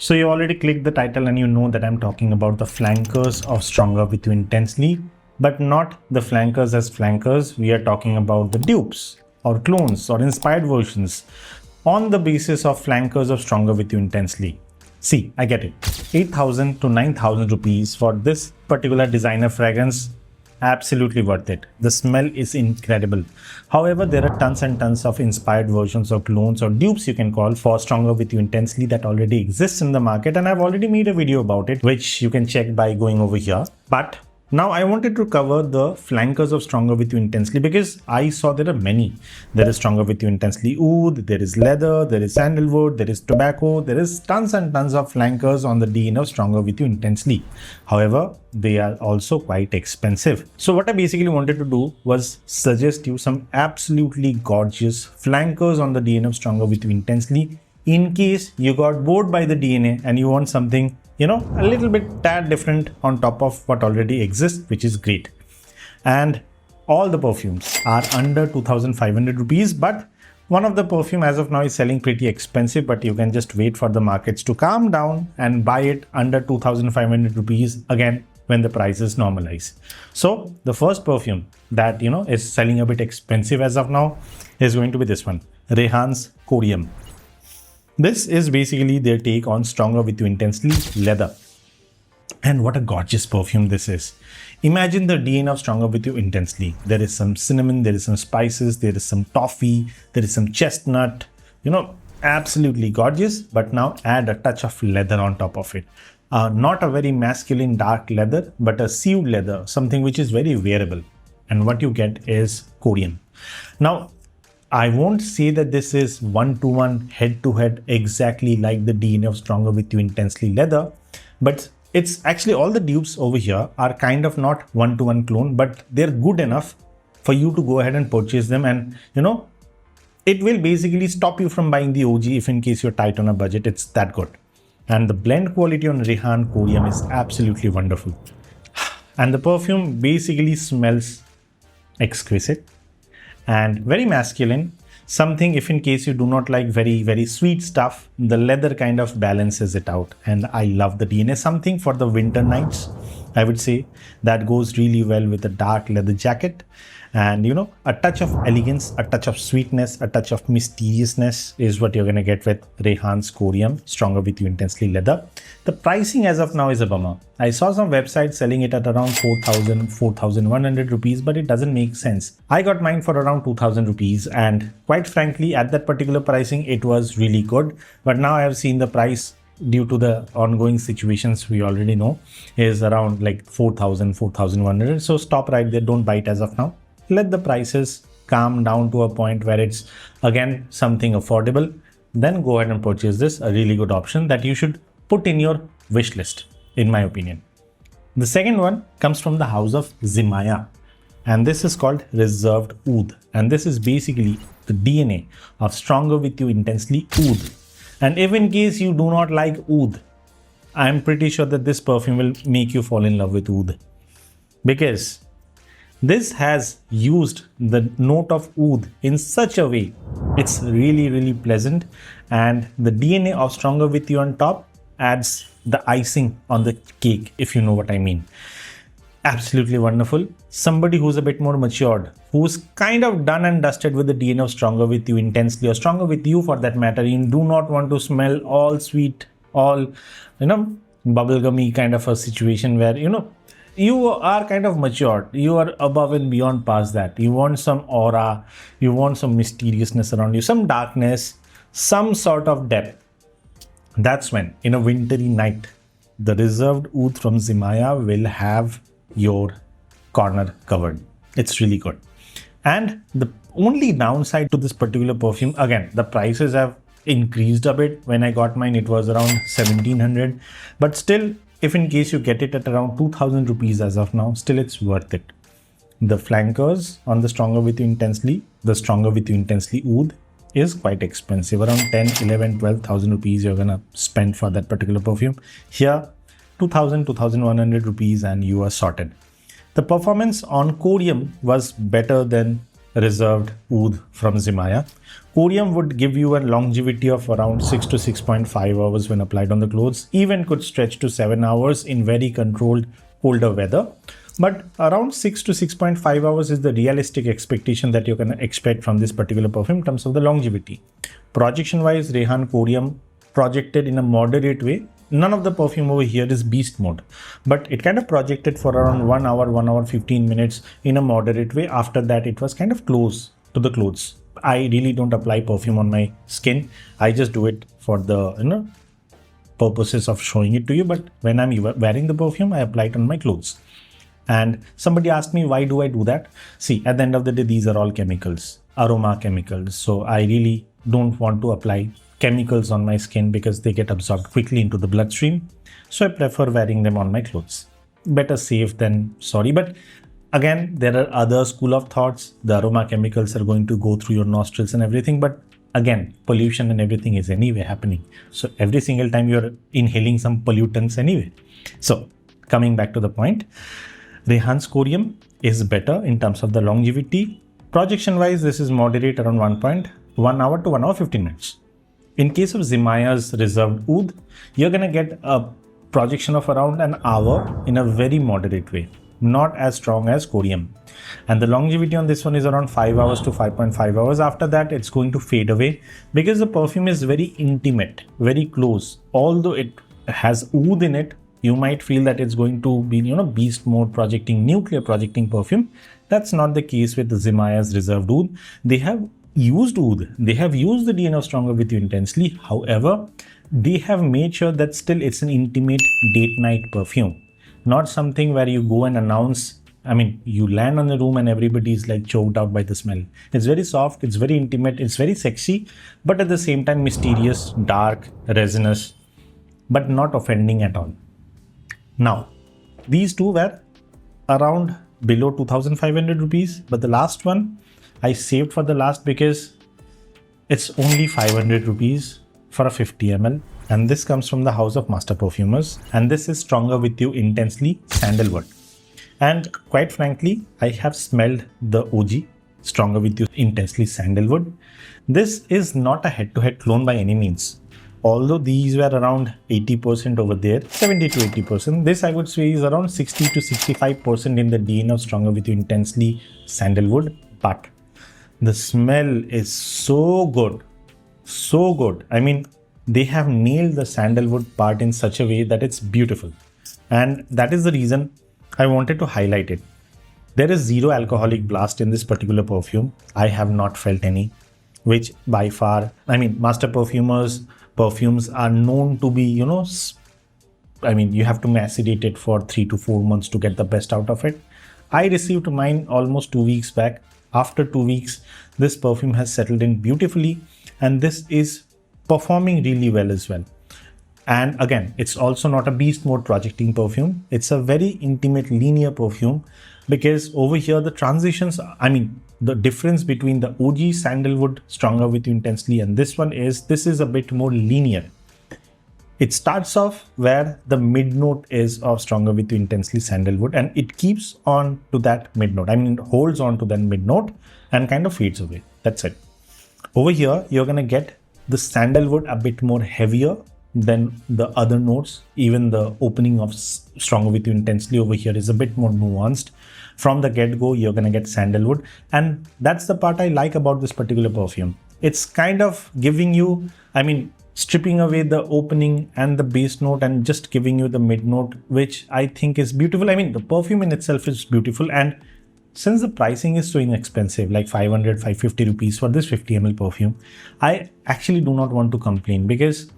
So you already clicked the title and you know that I'm talking about the flankers of Stronger With You Intensely, but not the flankers as flankers. We are talking about the dupes or clones or inspired versions on the basis of flankers of Stronger With You Intensely. See, I get it. 8,000 to 9,000 rupees for this particular designer fragrance. Absolutely worth it. The smell is incredible. However, there are tons and tons of inspired versions or clones or dupes you can call for Stronger With You Intensely that already exists in the market, and I've already made a video about it, which you can check by going over here. But now I wanted to cover the flankers of Stronger With You Intensely because I saw there are many. There is Stronger With You Intensely Oud, there is leather, there is sandalwood, there is tobacco, there is tons and tons of flankers on the DNA of Stronger With You Intensely. However, they are also quite expensive. So what I basically wanted to do was suggest you some absolutely gorgeous flankers on the DNA of Stronger With You Intensely in case you got bored by the DNA and you want something, you know, a little bit tad different on top of what already exists, which is great. And all the perfumes are under 2,500 rupees, but one of the perfume as of now is selling pretty expensive, but you can just wait for the markets to calm down and buy it under 2,500 rupees again when the prices normalize. So the first perfume that, you know, is selling a bit expensive as of now is going to be this one, Rehan's Corium. This is basically their take on Stronger With You Intensely leather. And what a gorgeous perfume this is. Imagine the DNA of Stronger With You Intensely. There is some cinnamon, there is some spices, there is some toffee, there is some chestnut, you know, absolutely gorgeous. But now add a touch of leather on top of it. Not a very masculine dark leather, but a sewed leather, something which is very wearable. And what you get is Corium. Now, I won't say that this is one-to-one, head-to-head, exactly like the DNA of Stronger With You Intensely leather, but it's actually all the dupes over here are kind of not one-to-one clone, but they're good enough for you to go ahead and purchase them, and you know, it will basically stop you from buying the OG if in case you're tight on a budget. It's that good. And the blend quality on Rehan Corium is absolutely wonderful. And the perfume basically smells exquisite and very masculine, something if in case you do not like very sweet stuff, the leather kind of balances it out. And I love the DNA, something for the winter nights, I would say, that goes really well with a dark leather jacket. And you know, a touch of elegance, a touch of sweetness, a touch of mysteriousness is what you're going to get with Rehan's Corium Stronger With You Intensely leather. The pricing as of now is a bummer. I saw some websites selling it at around 4,000, 4,100 rupees, but it doesn't make sense. I got mine for around 2,000 rupees, and quite frankly, at that particular pricing, it was really good. But now I have seen the price, due to the ongoing situations we already know, is around like 4,000, 4,100. So stop right there. Don't buy it as of now. Let the prices calm down to a point where it's again something affordable. Then go ahead and purchase this, a really good option that you should put in your wish list, in my opinion. The second one comes from the house of Zimaya, and this is called Reserved Oud. And this is basically the DNA of Stronger With You Intensely Oud. And if in case you do not like oud, I'm pretty sure that this perfume will make you fall in love with oud, because this has used the note of oud in such a way. It's really pleasant, and the DNA of Stronger With You on top adds the icing on the cake, if you know what I mean. Absolutely wonderful. Somebody who's a bit more matured, who's kind of done and dusted with the DNA of Stronger With You Intensely, or Stronger With You for that matter. You do not want to smell all sweet, all, you know, bubblegummy kind of a situation where, you know, you are kind of matured. You are above and beyond past that. You want some aura, you want some mysteriousness around you, some darkness, some sort of depth. That's when, in a wintry night, the Reserved Oud from Zimaya will have your corner covered. It's really good. And the only downside to this particular perfume, again, the prices have increased a bit. When I got mine, it was around 1,700, but still, if in case you get it at around 2,000 rupees as of now, still it's worth it. The flankers on the Stronger With You Intensely, the Stronger With You Intensely Oud is quite expensive. Around 10, 11, 12,000 rupees you're gonna spend for that particular perfume. Here, 2,000, 2,100 rupees and you are sorted. The performance on Corium was better than Reserved Oud from Zimaya. Corium would give you a longevity of around 6 to 6.5 hours when applied on the clothes, even could stretch to 7 hours in very controlled colder weather. But around 6 to 6.5 hours is the realistic expectation that you can expect from this particular perfume in terms of the longevity. Projection wise, Rehan Corium projected in a moderate way. None of the perfume over here is beast mode, but it kind of projected for around 1 hour, 1 hour, 15 minutes in a moderate way. After that, it was kind of close to the clothes. I really don't apply perfume on my skin. I just do it for the purposes of showing it to you. But when I'm wearing the perfume, I apply it on my clothes. And somebody asked me, why do I do that? See, at the end of the day, these are all chemicals, aroma chemicals. So I really don't want to apply chemicals on my skin because they get absorbed quickly into the bloodstream. So I prefer wearing them on my clothes. Better safe than sorry. But again, there are other school of thoughts. The aroma chemicals are going to go through your nostrils and everything. But again, pollution and everything is anyway happening. So every single time you're inhaling some pollutants anyway. So coming back to the point, Rehan's Corium is better in terms of the longevity. Projection wise, this is moderate around 1.1 hour to 1 hour 15 minutes. In case of Zimaya's Reserved Oud, you're going to get a projection of around an hour in a very moderate way, not as strong as Corium. And the longevity on this one is around 5 hours to 5.5 hours. After that, it's going to fade away because the perfume is very intimate, very close. Although it has oud in it, you might feel that it's going to be, beast mode projecting, nuclear projecting perfume. That's not the case with the Zimaya's Reserved Oud. They have used oud. They have used the DNA of Stronger With You intensely. However, they have made sure that still it's an intimate date night perfume. Not something where you go and announce, you land on the room and everybody's like choked out by the smell. It's very soft, it's very intimate, it's very sexy, but at the same time mysterious, dark, resinous, but not offending at all. Now, these two were around below 2,500 rupees, but the last one I saved for the last because it's only 500 rupees for a 50 ml. And this comes from the house of master perfumers. And this is Stronger With You Intensely Sandalwood. And quite frankly, I have smelled the OG Stronger With You Intensely Sandalwood. This is not a head-to-head clone by any means. Although these were around 80% over there, 70 to 80%, this I would say is around 60 to 65% in the DNA of Stronger With You Intensely Sandalwood. But the smell is so good, so good. They have nailed the sandalwood part in such a way that it's beautiful. And that is the reason I wanted to highlight it. There is zero alcoholic blast in this particular perfume. I have not felt any, which by far, master perfumers, perfumes are known to be, you have to macerate it for 3 to 4 months to get the best out of it. I received mine almost 2 weeks back. After 2 weeks, this perfume has settled in beautifully, and this is performing really well as well. And again, it's also not a beast mode projecting perfume. It's a very intimate linear perfume because over here the transitions, the difference between the OG Sandalwood Stronger With You Intensely and this one is, this is a bit more linear. It starts off where the mid note is of Stronger With You Intensely Sandalwood, and it keeps on to that mid note. It holds on to that mid note and kind of fades away. That's it. Over here, you're going to get the sandalwood a bit more heavier than the other notes. Even the opening of Stronger With You Intensely over here is a bit more nuanced. From the get-go, you're going to get sandalwood. And that's the part I like about this particular perfume. It's kind of giving you, stripping away the opening and the base note and just giving you the mid note, which I think is beautiful. The perfume in itself is beautiful. And since the pricing is so inexpensive, like 500, 550 rupees for this 50 ml perfume, I actually do not want to complain because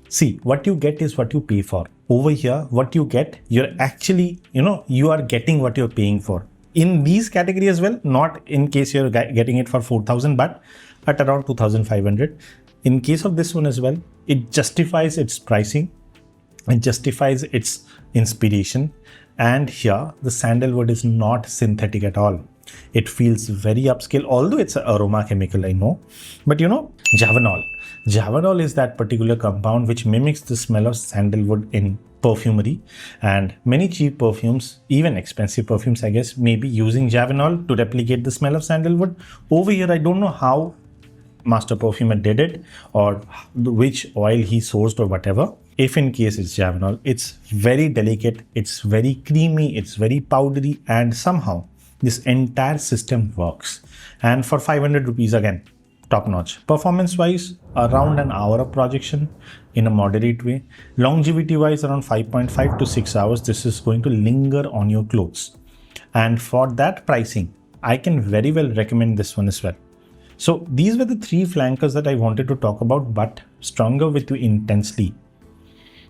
see, what you get is what you pay for. Over here, what you get, you're actually, you are getting what you're paying for. In these category as well, not in case you're getting it for 4,000, but at around 2,500. In case of this one as well, it justifies its pricing, it justifies its inspiration. And here, the sandalwood is not synthetic at all. It feels very upscale, although it's an aroma chemical, I know. But Javanol. Javanol is that particular compound which mimics the smell of sandalwood in perfumery. And many cheap perfumes, even expensive perfumes, I guess, may be using Javanol to replicate the smell of sandalwood. Over here, I don't know how master perfumer did it or which oil he sourced or whatever. If in case it's Javanol, it's very delicate, it's very creamy, it's very powdery, and somehow this entire system works. And for 500 rupees, again, top notch. Performance wise, around an hour of projection in a moderate way. Longevity wise, around 5.5 to 6 hours. This is going to linger on your clothes. And for that pricing, I can very well recommend this one as well. So these were the three flankers that I wanted to talk about, but stronger with you intensely.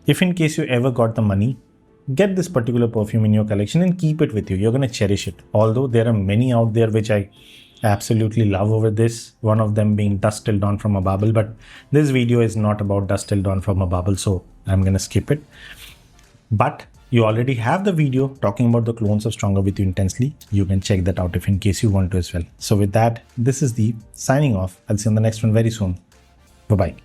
If in case you ever got the money, get this particular perfume in your collection and keep it with you. You're going to cherish it. Although there are many out there which I absolutely love over this. One of them being Dust Till Dawn from a Bubble. But this video is not about Dust Till Dawn from a Bubble, so I'm going to skip it. But you already have the video talking about the clones of Stronger With You Intensely. You can check that out if in case you want to as well. So with that, this is Deep signing off. I'll see you on the next one very soon. Bye-bye.